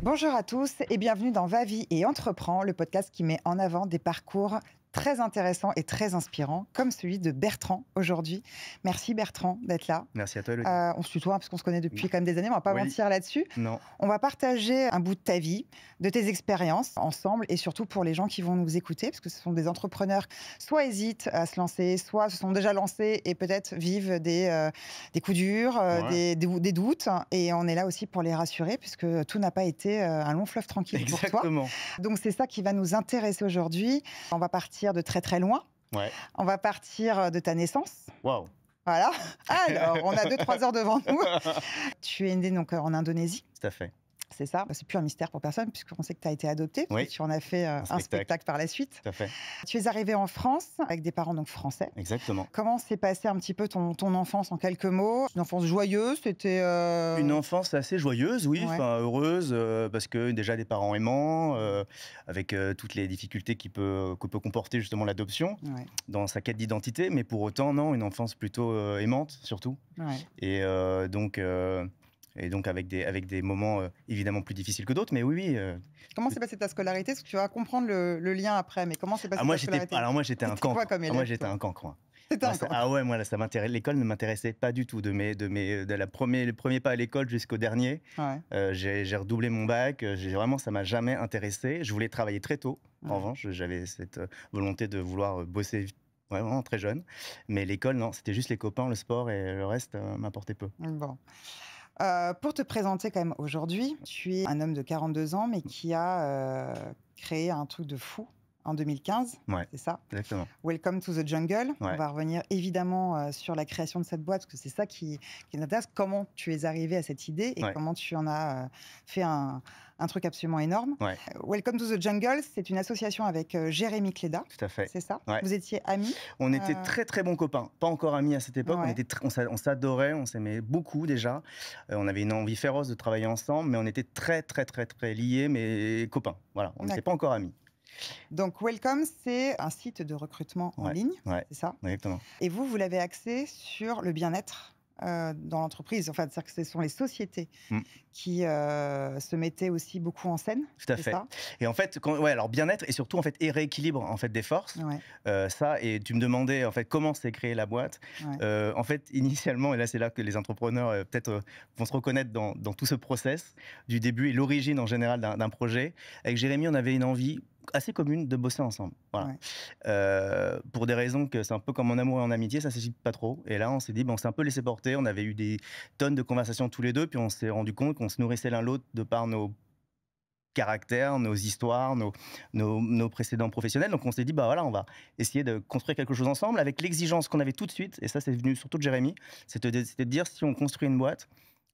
Bonjour à tous et bienvenue dans Va Vie et Entreprends, le podcast qui met en avant des parcours très intéressants et très inspirants, comme celui de Bertrand aujourd'hui. Merci Bertrand d'être là. Merci à toi, Elodie. On se tutoie parce qu'on se connaît depuis quand même des années, on va pas Oui. mentir là-dessus. Non. On va partager un bout de ta vie, de tes expériences ensemble et surtout pour les gens qui vont nous écouter, parce que ce sont des entrepreneurs, soit hésitent à se lancer, soit se sont déjà lancés et peut-être vivent des coups durs, Ouais. des doutes. Et on est là aussi pour les rassurer, puisque tout n'a pas été un long fleuve tranquille pour toi. Exactement. Donc c'est ça qui va nous intéresser aujourd'hui. On va partir de très très loin. Ouais. On va partir de ta naissance. Waouh. Voilà. Alors, on a 2-3 heures devant nous. Tu es né donc en Indonésie, Tout à fait. c'est ça. C'est plus un mystère pour personne puisqu'on sait que tu as été adopté. Parce Oui. que tu en as fait un spectacle par la suite. Tout à fait. Tu es arrivé en France avec des parents donc français. Exactement. Comment s'est passé un petit peu ton enfance en quelques mots? Une enfance joyeuse, c'était... Une enfance assez joyeuse, oui, Ouais. enfin heureuse, parce que déjà des parents aimants, avec toutes les difficultés que peut comporter justement l'adoption Ouais, dans sa quête d'identité, mais pour autant, non, une enfance plutôt aimante surtout. ouais. Et donc avec des moments évidemment plus difficiles que d'autres, mais oui, oui. Comment s'est passée ta scolarité? Parce que tu vas comprendre le lien après, mais comment s'est passée ta scolarité? Moi j'étais un C'était quoi cancre. comme élève, Moi j'étais toi? un cancre. C'était un Ah ouais, moi là, ça m'intéresse. L'école ne m'intéressait pas du tout. Le premier pas à l'école jusqu'au dernier, Ouais. j'ai redoublé mon bac. Ça m'a jamais intéressé. Je voulais travailler très tôt. En Ouais. revanche, j'avais cette volonté de vouloir bosser vraiment très jeune. Mais l'école, non, c'était juste les copains, le sport et le reste m'importait peu. Bon. Pour te présenter quand même aujourd'hui, tu es un homme de 42 ans, mais qui a créé un truc de fou en 2015, Ouais, c'est ça? exactement. Welcome to the Jungle. On Ouais. va revenir évidemment sur la création de cette boîte, parce que c'est ça qui nous intéresse. Comment tu es arrivé à cette idée et Ouais. comment tu en as fait un truc absolument énorme. Ouais, Welcome to the Jungle, c'est une association avec Jérémy Cléda, tout à fait. c'est ça? Ouais. Vous étiez amis? On était très très bons copains, pas encore amis à cette époque. Ouais. On s'adorait, on s'aimait beaucoup déjà. On avait une envie féroce de travailler ensemble, mais on était très très très très liés, mais copains. Voilà, on n'était pas encore amis. Donc Welcome, c'est un site de recrutement en Ouais, ligne, ouais. c'est ça? Exactement. Et vous l'avez axé sur le bien-être dans l'entreprise. Enfin, c'est-à-dire que ce sont les sociétés Mm. qui se mettaient aussi beaucoup en scène. Tout à c'est fait. ça? Et en fait, alors bien-être et surtout en fait et rééquilibre en fait des forces. Ouais, Ça, et tu me demandais en fait comment s'est créée la boîte. ouais. En fait, initialement, et là c'est là que les entrepreneurs peut-être vont se reconnaître dans tout ce process du début et l'origine en général d'un projet. Avec Jérémy, on avait une envie assez commune de bosser ensemble. Voilà. Ouais. Pour des raisons que c'est un peu comme en amour et en amitié, ça ne s'explique pas trop. Et là, on s'est dit, on s'est un peu laissé porter. On avait eu des tonnes de conversations tous les deux, puis on s'est rendu compte qu'on se nourrissait l'un l'autre de par nos caractères, nos histoires, nos précédents professionnels. Donc on s'est dit, voilà, on va essayer de construire quelque chose ensemble avec l'exigence qu'on avait tout de suite, et ça c'est venu surtout de Jérémy, c'était de dire si on construit une boîte,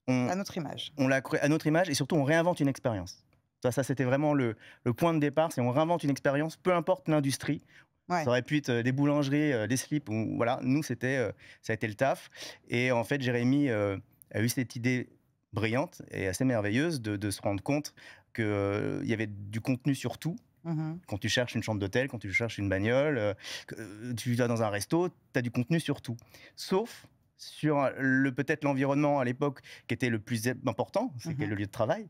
À notre image. on la crée à notre image et surtout on réinvente une expérience. Ça c'était vraiment le point de départ, c'est on réinvente une expérience, peu importe l'industrie. Ouais. Ça aurait pu être des boulangeries, des slips, ou voilà, nous ça a été le taf. Et en fait Jérémy a eu cette idée brillante et assez merveilleuse de se rendre compte qu'il y avait du contenu sur tout. Mhm. Quand tu cherches une chambre d'hôtel, quand tu cherches une bagnole, tu vas dans un resto, tu as du contenu sur tout. Sauf sur peut-être l'environnement à l'époque qui était le plus important, c'était le lieu de travail.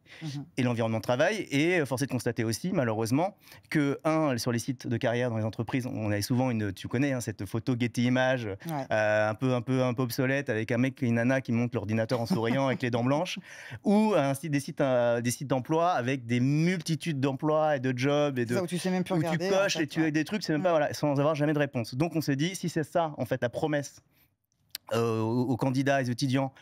Et l'environnement de travail. Et force est de constater aussi, malheureusement, que, sur les sites de carrière dans les entreprises, on avait souvent tu connais, cette photo Getty Images, Ouais. un peu obsolète, avec un mec et une nana qui monte l'ordinateur en souriant avec les dents blanches, ou des sites d'emploi avec des multitudes d'emplois et de jobs, et C'est ça, où tu sais même plus où regarder. tu coches en fait, et tu as des trucs, c'est même pas, voilà, sans avoir jamais de réponse. Donc on s'est dit, si c'est ça, en fait, la promesse aux candidats et aux étudiants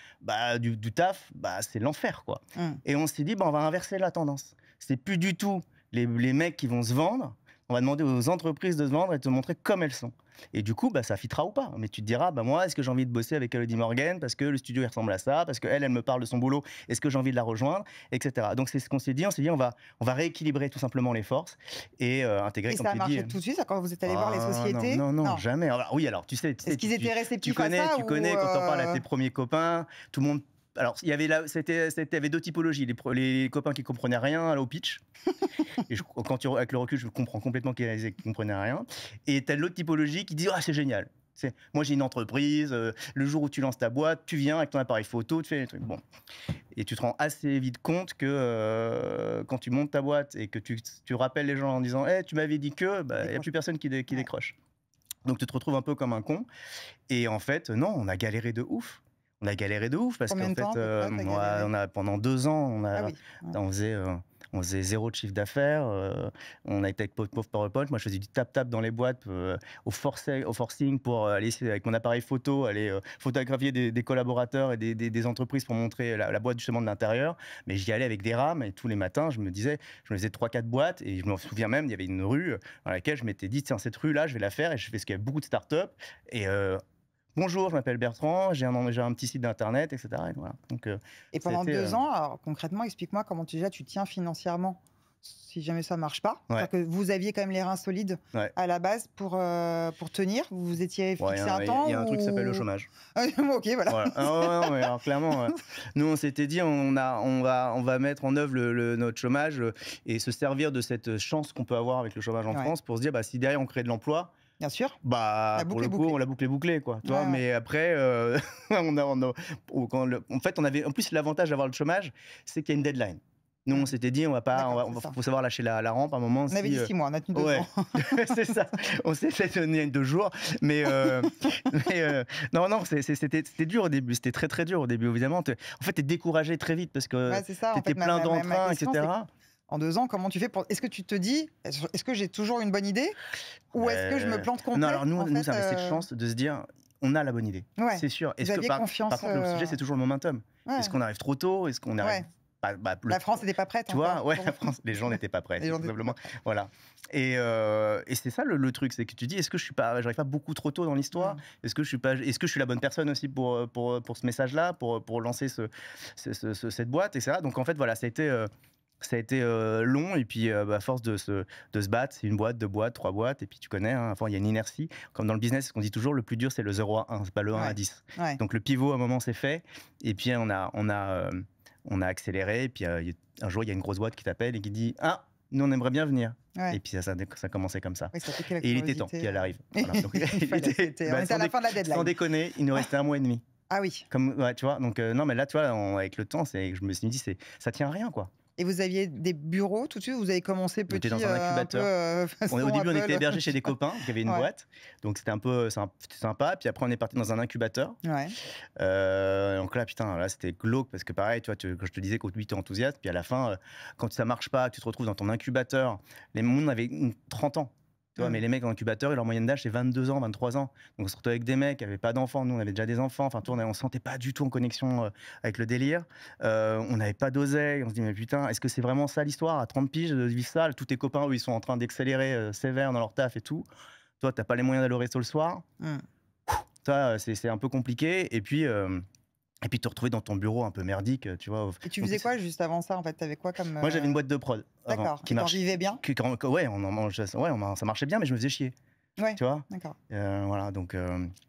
du taf, c'est l'enfer, quoi. Et on s'est dit, on va inverser la tendance. C'est plus du tout les mecs qui vont se vendre, on va demander aux entreprises de se vendre et de te montrer comme elles sont. Et du coup, ça fitera ou pas. Mais tu te diras, moi, est-ce que j'ai envie de bosser avec Elodie Morgan parce que le studio il ressemble à ça, parce qu'elle me parle de son boulot, est-ce que j'ai envie de la rejoindre, etc. Donc c'est ce qu'on s'est dit. On s'est dit, on va rééquilibrer tout simplement les forces et intégrer, Et comme ça a tu marché dis. tout de suite quand vous êtes allé voir les sociétés? Non, jamais. Alors, oui, alors tu sais, Est-ce qu'ils étaient réceptifs à ça? tu connais quand on parle à tes premiers copains, tout le monde. Alors, il y avait avait deux typologies. Les copains qui comprenaient rien au pitch. Et avec le recul, je comprends complètement qu'ils comprenaient rien. Et t'as l'autre typologie qui dit, c'est génial. Moi, j'ai une entreprise, le jour où tu lances ta boîte, tu viens avec ton appareil photo, tu fais les trucs. Bon. Et tu te rends assez vite compte que quand tu montes ta boîte et que tu rappelles les gens en disant hey, tu m'avais dit que, il n'y a plus personne qui décroche. Donc tu te retrouves un peu comme un con. Et en fait, non, on a galéré de ouf. On a galéré de ouf parce qu'en fait, pendant 2 ans, on faisait 0 de chiffre d'affaires. On a été avec pauvre PowerPoint. Moi, je faisais du tap-tap dans les boîtes au forcing pour aller avec mon appareil photo, aller photographier des collaborateurs et des entreprises pour montrer la boîte justement de l'intérieur. Mais j'y allais avec des rames et tous les matins, je me faisais 3-4 boîtes et je me souviens même, il y avait une rue dans laquelle je m'étais dit, tiens, cette rue-là, je vais la faire et je fais ce qu'il y a beaucoup de startups. Et bonjour, je m'appelle Bertrand, j'ai un petit site d'internet, etc. Et, voilà. Donc, et pendant 2 ans, alors, concrètement, explique-moi comment tu tiens financièrement si jamais ça ne marche pas. Ouais. Que vous aviez quand même les reins solides à la base pour tenir. Vous vous étiez fixé un temps. Il y a un truc qui s'appelle le chômage. Ok, voilà. Ah, ouais, alors, clairement, nous on s'était dit on va mettre en œuvre notre chômage et se servir de cette chance qu'on peut avoir avec le chômage en France pour se dire si derrière on crée de l'emploi. Bien sûr. Pour le coup, on l'a bouclé, quoi. Tu vois, mais après, en fait, on avait. En plus, l'avantage d'avoir le chômage, c'est qu'il y a une deadline. Nous, on s'était dit, faut savoir lâcher la rampe à un moment. On avait dit 6 mois, on a tenu 2 ans. C'est ça. On s'était donné 2 jours, mais non, c'était dur au début. C'était très très dur au début, évidemment. En fait, t'es découragé très vite parce que t'étais plein d'entrain, etc. En 2 ans, comment tu fais Est-ce que tu te dis, est-ce que j'ai toujours une bonne idée ou est-ce que je me plante complet? Non, alors nous, ça avait cette chance de se dire, on a la bonne idée, c'est sûr. Est-ce que par contre, le sujet, c'est toujours le momentum. Est-ce qu'on arrive trop tôt? Est-ce qu'on arrive la France n'était pas prête. Tu vois, la France, les gens n'étaient pas prêts, simplement. Voilà. Et c'est ça le truc, c'est que tu dis, est-ce que j'arrive pas beaucoup trop tôt dans l'histoire? Est-ce que je suis la bonne personne aussi pour ce message-là, pour lancer cette boîte, etc. Donc en fait, voilà, ça a été long et puis à force de se battre, c'est 1 boîte, 2 boîtes, 3 boîtes et puis tu connais, enfin il y a une inertie. Comme dans le business, ce qu'on dit toujours, le plus dur c'est le 0 à 1, c'est pas le 1 à 10. Donc le pivot à un moment c'est fait et puis on a accéléré et puis un jour il y a une grosse boîte qui t'appelle et qui dit nous on aimerait bien venir. Et puis ça a commencé comme ça. Et il était temps qu'elle arrive. Voilà. Donc, on était à la fin de la deadline. Sans déconner, il nous restait 1 mois et demi. Ah oui. Tu vois, donc non mais là tu vois, avec le temps, je me suis dit ça tient à rien, quoi. Et vous aviez des bureaux tout de suite? Vous avez commencé petit? On était dans un incubateur. Au début, on était hébergés chez des copains qui avaient une boîte. Donc, c'était c'était sympa. Puis après, on est parti dans un incubateur. Donc là, c'était glauque parce que pareil, quand je te disais qu'au début, tu es enthousiaste. Puis à la fin, quand ça marche pas, tu te retrouves dans ton incubateur. Les mondes avaient 30 ans. Tu vois, mais les mecs en incubateur, leur moyenne d'âge, c'est 22 ans, 23 ans. Donc on se retrouvait avec des mecs qui n'avaient pas d'enfants. Nous, on avait déjà des enfants. Enfin, on ne se sentait pas du tout en connexion avec le délire. On n'avait pas d'oseille. On se dit, mais putain, est-ce que c'est vraiment ça l'histoire? À 30 piges, de vivre ça, tous tes copains, eux, ils sont en train d'accélérer sévère dans leur taf et tout. Toi, tu n'as pas les moyens d'aller au resto le soir. Ça, c'est un peu compliqué. Et puis te retrouver dans ton bureau un peu merdique, tu vois. Et tu faisais quoi juste avant ça, en fait? T'avais quoi comme... Moi, j'avais une boîte de prod. D'accord. Qui vivait bien? Ça marchait bien, mais je me faisais chier. Tu vois. D'accord. Voilà, donc...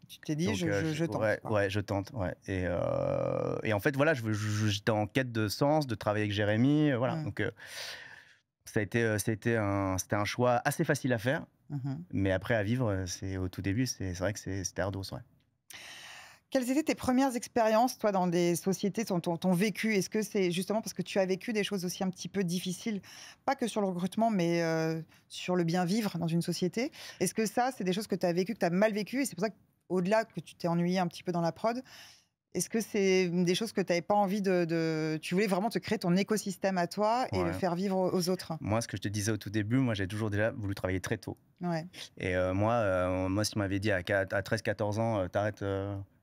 tu t'es dit, je tente. Je tente, Et en fait, voilà, j'étais en quête de sens, de travailler avec Jérémy, voilà. Donc, c'était un choix assez facile à faire, mais après, à vivre, au tout début, c'est vrai que c'était ardos, Quelles étaient tes premières expériences, toi, dans des sociétés, ton vécu? Est-ce que c'est justement parce que tu as vécu des choses aussi un petit peu difficiles, pas que sur le recrutement, mais sur le bien vivre dans une société? Est-ce que ça, c'est des choses que tu as vécues, que tu as mal vécues, et c'est pour ça qu'au-delà que tu t'es ennuyé un petit peu dans la prod, est-ce que c'est des choses que tu n'avais pas envie tu voulais vraiment te créer ton écosystème à toi et le faire vivre aux autres? Moi, ce que je te disais au tout début, moi, j'ai toujours déjà voulu travailler très tôt. Et moi, si tu m'avais dit à 13-14 ans, t'arrêtes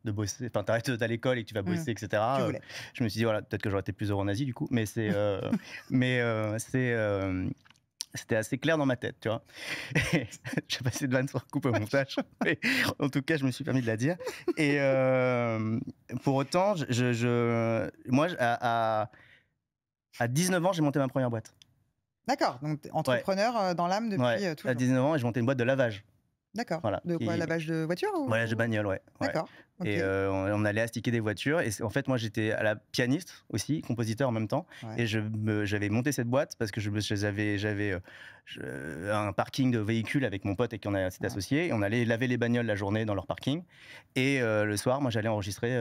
de bosser, enfin t'arrêtes d'aller à l'école et que tu vas bosser, etc. Je me suis dit, voilà, peut-être que j'aurais été plus heureux en Asie, du coup, mais c'était assez clair dans ma tête, tu vois. J'ai passé de vanne sur coupe au montage, mais en tout cas, je me suis permis de la dire. Et pour autant, moi, à 19 ans, j'ai monté ma première boîte. D'accord, donc entrepreneur dans l'âme depuis toujours. À 19 ans, j'ai monté une boîte de lavage. D'accord. Voilà, de quoi, lavage de voiture ou... Lavage de bagnole, D'accord. Et on allait astiquer des voitures. Et en fait, moi, j'étais à la pianiste aussi, compositeur en même temps. Et j'avais monté cette boîte parce que j'avais un parking de véhicules avec mon pote et qu'on s'était associé. Et on allait laver les bagnoles la journée dans leur parking. Et le soir, moi, j'allais enregistrer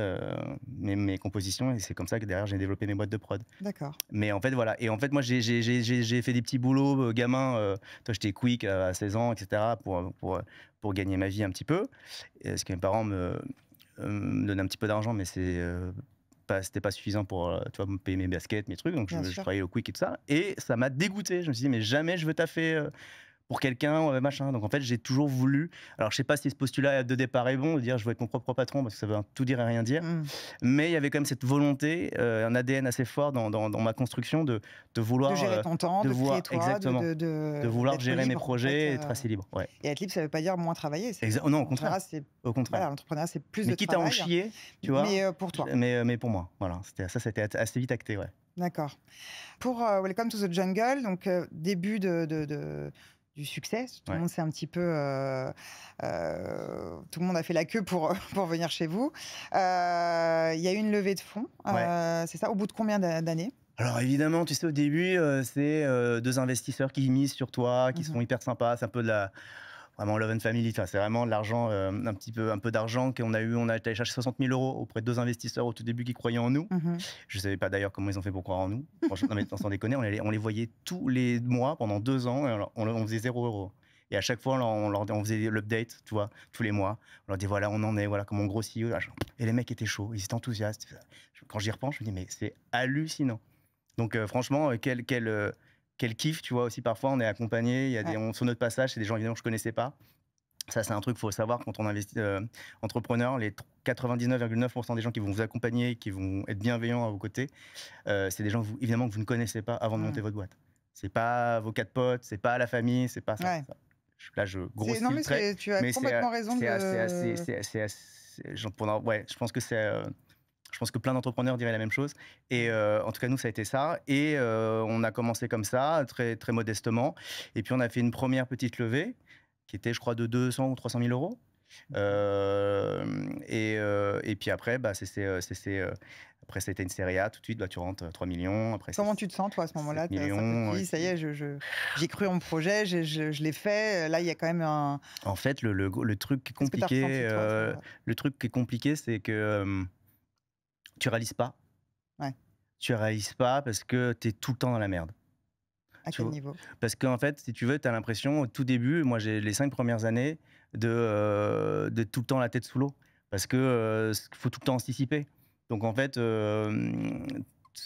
mes compositions. Et c'est comme ça que derrière, j'ai développé mes boîtes de prod. D'accord. Mais en fait, voilà. Et en fait, moi, j'ai fait des petits boulots gamin. Toi, j'étais quick à 16 ans, etc. pour gagner ma vie un petit peu. Ce que mes parents me donnaient un petit peu d'argent, mais c'était pas suffisant pour tu vois, me payer mes baskets, mes trucs. Donc, je travaillais au quick et tout ça. Et ça m'a dégoûté. Je me suis dit, mais jamais je veux taffer pour quelqu'un, machin. Donc en fait, j'ai toujours voulu. Alors je sais pas si ce postulat de départ est bon, de dire je veux être mon propre patron, parce que ça veut tout dire et rien dire. Mais il y avait quand même cette volonté, un ADN assez fort dans ma construction de vouloir. De gérer ton temps, de créer toi, exactement. De vouloir gérer mes projets, être assez libre. Et être libre, ça veut pas dire moins travailler. Non, au contraire. Au contraire. Voilà, l'entrepreneuriat, c'est plus mais de quitte travail. à en chier, tu vois. Mais pour toi. Mais pour moi, voilà. C'était assez vite acté, ouais. D'accord. Pour Welcome to the Jungle, donc début du succès. Tout le monde s'est un petit peu... tout le monde a fait la queue pour venir chez vous. Il y a eu une levée de fonds, c'est ça? Au bout de combien d'années? Alors évidemment, tu sais, au début, c'est 2 investisseurs qui misent sur toi, qui sont hyper sympas. C'est un peu vraiment love and family. Enfin, c'est vraiment de l'argent, un peu d'argent qu'on a eu. On a été chercher 60 000 € auprès de 2 investisseurs au tout début qui croyaient en nous. Je ne savais pas d'ailleurs comment ils ont fait pour croire en nous. Franchement, non, mais sans déconner, on les voyait tous les mois pendant 2 ans et on faisait 0 €. Et à chaque fois, on faisait l'update, tu vois, tous les mois. On leur dit voilà, on en est, voilà comment on grossit. Et les mecs étaient chauds, ils étaient enthousiastes. Quand j'y repense, je me dis mais c'est hallucinant. Donc franchement, quel kiff, tu vois, aussi parfois on est accompagné, il y a sur notre passage, c'est des gens évidemment que je connaissais pas. Ça, c'est un truc qu'il faut savoir quand on investit entrepreneur, les 99,9% des gens qui vont vous accompagner, qui vont être bienveillants à vos côtés, c'est des gens évidemment que vous ne connaissez pas avant de monter votre boîte. C'est pas vos 4 potes, c'est pas la famille, c'est pas ça. Là, je grossis le trait. Tu as complètement raison je pense que je pense que plein d'entrepreneurs diraient la même chose. Et en tout cas, nous, ça a été ça. Et on a commencé comme ça, très, très modestement. Et puis, on a fait une première petite levée qui était, je crois, de 200 ou 300 000 €. Et puis après, après, c'était une série A. Tout de suite, tu rentres 3 millions. Après, comment tu te sens, toi, à ce moment-là? Ça y est, j'ai cru en mon projet, je l'ai fait. Là, il y a quand même un... En fait, le truc qui est compliqué, c'est que... tu réalises pas. Tu réalises pas parce que tu es tout le temps dans la merde. À quel niveau? Parce qu'en fait, si tu veux, tu as l'impression, au tout début, moi j'ai les 5 premières années, de tout le temps la tête sous l'eau. Parce que faut tout le temps anticiper. Donc en fait,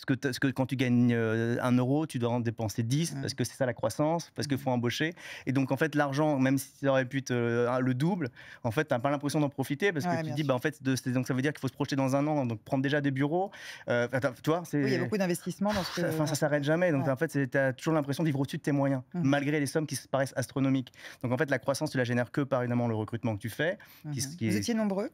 quand tu gagnes 1 €, tu dois en dépenser 10 parce que c'est ça la croissance, parce qu'il faut embaucher. Et donc en fait, l'argent, même si ça aurait pu être le double, en fait, tu n'as pas l'impression d'en profiter parce que tu te dis, en fait, donc ça veut dire qu'il faut se projeter dans 1 an, donc prendre déjà des bureaux. Tu vois, il y a beaucoup d'investissements dans ce que... Enfin, ça s'arrête jamais. Donc en fait, tu as toujours l'impression de vivre au-dessus de tes moyens, malgré les sommes qui se paraissent astronomiques. Donc en fait, la croissance, tu la génères que par évidemment le recrutement que tu fais. Vous étiez nombreux?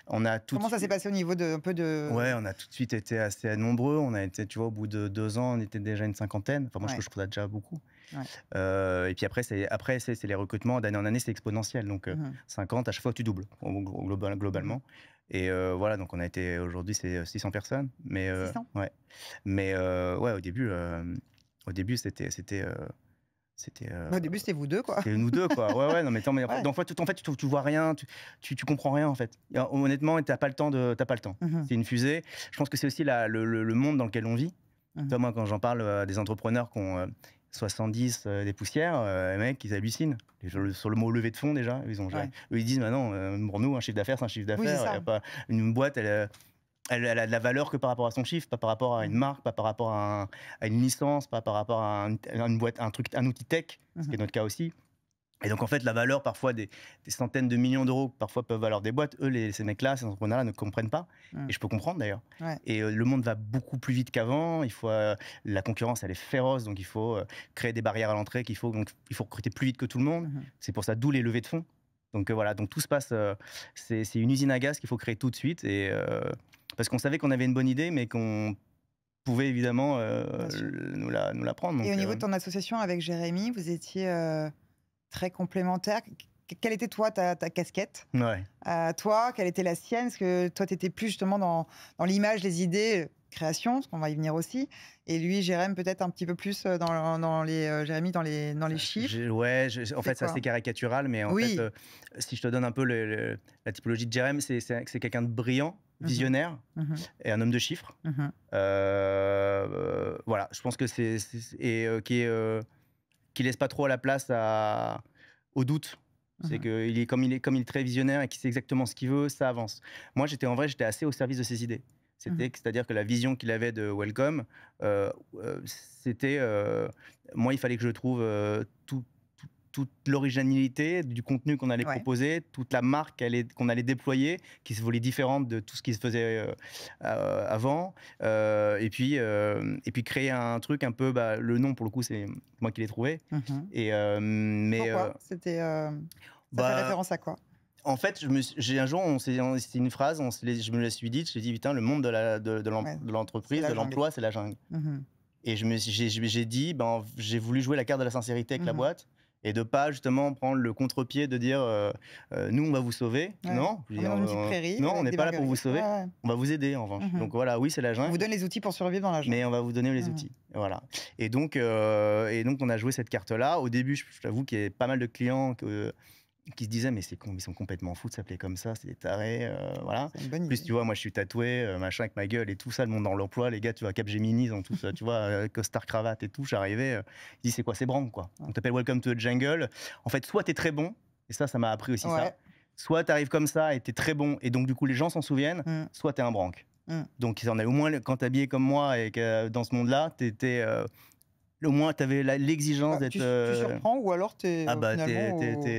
Comment ça s'est passé au niveau un peu de... Ouais, on a tout de suite été assez nombreux. On a été, tu vois, au bout de 2 ans, on était déjà une 50aine. Enfin, moi, je trouve ça déjà beaucoup. Et puis après, c'est les recrutements d'année en année, c'est exponentiel. Donc 50, à chaque fois, tu doubles globalement. Et voilà, donc on a été, aujourd'hui, c'est 600 personnes. Mais, 600 mais au début, c'était... au début, c'était vous deux, quoi. C'était nous deux, quoi. Ouais, non, mais en fait, tu vois rien, tu comprends rien, en fait. Et, honnêtement, t'as pas le temps. C'est une fusée. Je pense que c'est aussi le monde dans lequel on vit. Toi, moi, quand j'en parle à des entrepreneurs qui ont 70 des poussières, les mecs, ils hallucinent. Sur le mot levée de fonds, déjà, eux, ils disent, bah non, pour nous, un chiffre d'affaires, c'est un chiffre d'affaires. Une boîte, elle a de la valeur que par rapport à son chiffre, pas par rapport à une marque, pas par rapport à une licence, pas par rapport à une boîte, un outil tech, ce qui est notre cas aussi. Et donc en fait, la valeur parfois des centaines de millions d'euros que parfois peuvent valoir des boîtes, ces mecs-là, ces entrepreneurs-là ne comprennent pas. Et je peux comprendre d'ailleurs. Et le monde va beaucoup plus vite qu'avant. La concurrence, elle est féroce, donc il faut créer des barrières à l'entrée, il faut recruter plus vite que tout le monde. C'est pour ça, d'où les levées de fonds. Donc voilà, donc tout se passe, c'est une usine à gaz qu'il faut créer tout de suite. Et parce qu'on savait qu'on avait une bonne idée, mais qu'on pouvait évidemment nous la prendre. Donc, et au niveau de ton association avec Jérémy, vous étiez très complémentaires. quelle était toi ta casquette? Ouais. Toi, quelle était la sienne? Est-ce que toi, tu étais plus justement dans l'image, les idées, création, parce qu'on va y venir aussi, et lui, Jérém, peut-être un petit peu plus dans les Jérémy dans les chiffres. Ouais, en fait, c'est quoi? assez caricatural, mais en fait, Oui. si je te donne un peu la typologie de Jérém, c'est quelqu'un de brillant, visionnaire et un homme de chiffres. Voilà, je pense que qui laisse pas trop la place au doute. C'est qu'il est comme il est très visionnaire et qu'il sait exactement ce qu'il veut, ça avance. Moi, j'étais assez au service de ses idées. C'est-à-dire que la vision qu'il avait de Welcome, c'était moi, il fallait que je trouve toute l'originalité du contenu qu'on allait proposer, toute la marque qu'on allait déployer, qui se voulait différente de tout ce qui se faisait avant, et puis créer un truc un peu, le nom pour le coup c'est moi qui l'ai trouvé. Mais pourquoi c'était ça fait référence à quoi? En fait, j'ai un jour, c'est une phrase, je me la suis dite, je me suis dit, putain, le monde de l'entreprise, de l'emploi, c'est la jungle. Et j'ai dit, j'ai voulu jouer la carte de la sincérité avec la boîte et de pas justement prendre le contre-pied de dire, nous, on va vous sauver. Non, on n'est pas là pour vous sauver, on va vous aider en revanche. Donc voilà, oui, c'est la jungle. On vous donne les outils pour survivre dans la jungle. Mais on va vous donner les outils. Voilà. Et donc, on a joué cette carte-là. Au début, je t'avoue qu'il y avait pas mal de clients qui se disaient mais c'est con, ils sont complètement fous de s'appeler comme ça, c'est des tarés, voilà. En plus, tu vois, moi je suis tatoué, machin, avec ma gueule et tout ça, le monde dans l'emploi, les gars, tu vois, Capgemini, ils ont tous, tu vois, costard cravate et tout, j'arrivais, ils disent c'est quoi, c'est branque quoi. On t'appelle Welcome to the Jungle. En fait, soit t'es très bon, et ça m'a appris aussi ça, soit t'arrives comme ça et t'es très bon, et donc du coup les gens s'en souviennent, soit t'es un branque. Donc ils en a au moins, quand t'es habillé comme moi et que dans ce monde-là, au moins, tu avais l'exigence d'être. Tu surprends ou alors t'es.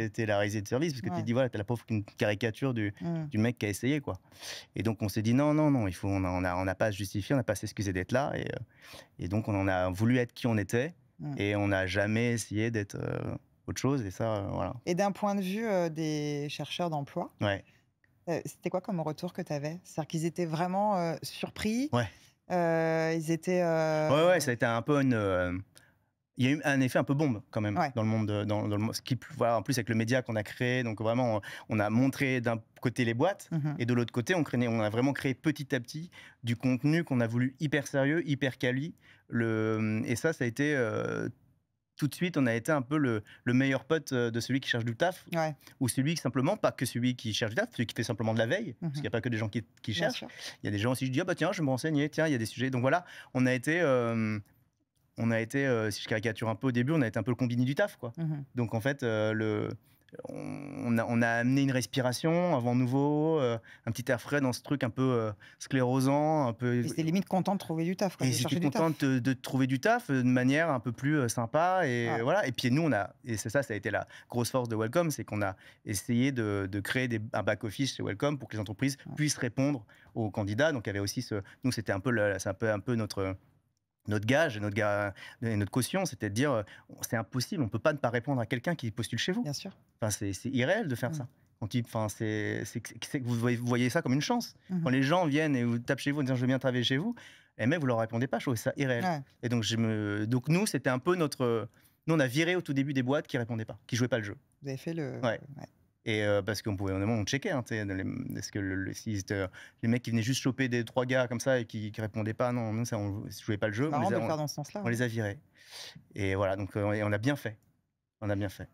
T'es la risée de service parce que tu te dis, voilà, t'as la pauvre caricature du mec qui a essayé, quoi. Et donc, on s'est dit, non, on n'a pas à se justifier, on n'a pas à s'excuser d'être là. Et donc, on a voulu être qui on était et on n'a jamais essayé d'être autre chose. Et ça, voilà. Et d'un point de vue des chercheurs d'emploi, c'était quoi comme retour que tu avais? C'est-à-dire qu'ils étaient vraiment surpris. Ils étaient. Ouais, ça a été un peu il y a eu un effet un peu bombe quand même dans le monde, dans le monde. Voilà, en plus avec le média qu'on a créé, donc vraiment on a montré d'un côté les boîtes et de l'autre côté on a vraiment créé petit à petit du contenu qu'on a voulu hyper sérieux, hyper quali. Et ça a été tout de suite, on a été un peu le meilleur pote de celui qui cherche du taf, ou celui qui simplement, pas que celui qui cherche du taf, celui qui fait simplement de la veille, parce qu'il n'y a pas que des gens qui cherchent. Il y a des gens aussi, je dis, ah bah tiens, je vais me renseigner, tiens, il y a des sujets. Donc voilà, on a été, si je caricature un peu au début, on a été un peu le Combini du taf, quoi. Donc en fait, on a amené une respiration, un vent nouveau, un petit air frais dans ce truc un peu sclérosant, un peu. Et c'était limite content de trouver du taf, quoi. Et j'étais content de trouver du taf de manière un peu plus sympa et voilà. Et puis nous, ça a été la grosse force de Welcome, c'est qu'on a essayé de créer un back office chez Welcome pour que les entreprises puissent répondre aux candidats. Donc il y avait aussi nous c'était un peu notre gage et notre caution, c'était de dire c'est impossible, on ne peut pas ne pas répondre à quelqu'un qui postule chez vous. Bien sûr. Enfin, c'est irréel de faire ça. Vous voyez ça comme une chance. Quand les gens viennent et vous tapent chez vous en disant je veux bien travailler chez vous, mais vous leur répondez pas, je trouve ça irréel. Et donc, nous, c'était un peu notre. Nous, on a viré au tout début des boîtes qui répondaient pas, qui jouaient pas le jeu. Vous avez fait le. Et parce qu'on pouvait, on checkait, est-ce que les mecs qui venaient juste choper des 3 gars comme ça et qui répondaient pas, non, nous, ça, on jouait pas le jeu. On les a virés. Et voilà, donc on a bien fait. On a bien fait.